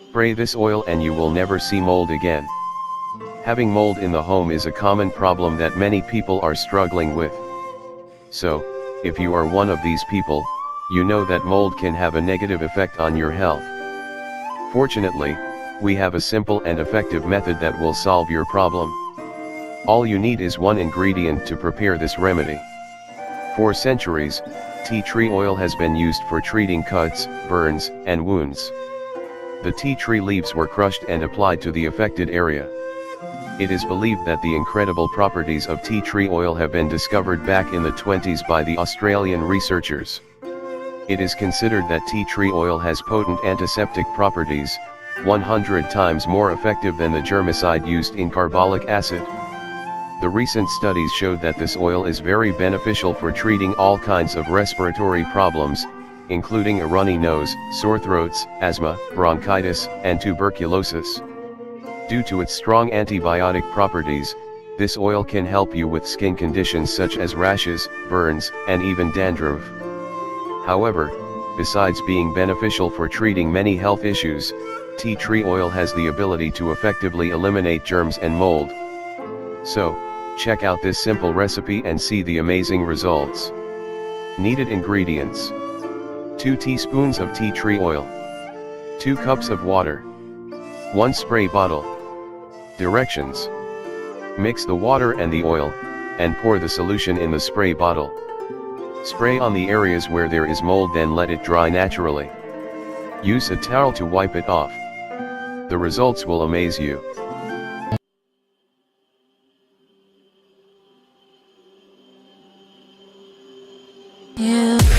Spray this oil and you will never see mold again. Having mold in the home is a common problem that many people are struggling with. So, if you are one of these people, you know that mold can have a negative effect on your health. Fortunately, we have a simple and effective method that will solve your problem. All you need is one ingredient to prepare this remedy. For centuries, tea tree oil has been used for treating cuts, burns, and wounds. The tea tree leaves were crushed and applied to the affected area. It is believed that the incredible properties of tea tree oil have been discovered back in the 20s by the Australian researchers. It is considered that tea tree oil has potent antiseptic properties, 100 times more effective than the germicide used in carbolic acid. The recent studies showed that this oil is very beneficial for treating all kinds of respiratory problems, including a runny nose, sore throats, asthma, bronchitis, and tuberculosis. Due to its strong antibiotic properties, this oil can help you with skin conditions such as rashes, burns, and even dandruff. However, besides being beneficial for treating many health issues, tea tree oil has the ability to effectively eliminate germs and mold. So, check out this simple recipe and see the amazing results. Needed ingredients: 2 teaspoons of tea tree oil, 2 cups of water, 1 spray bottle. Directions: mix the water and the oil, and pour the solution in the spray bottle. Spray on the areas where there is mold, then let it dry naturally. Use a towel to wipe it off. The results will amaze you. Yeah.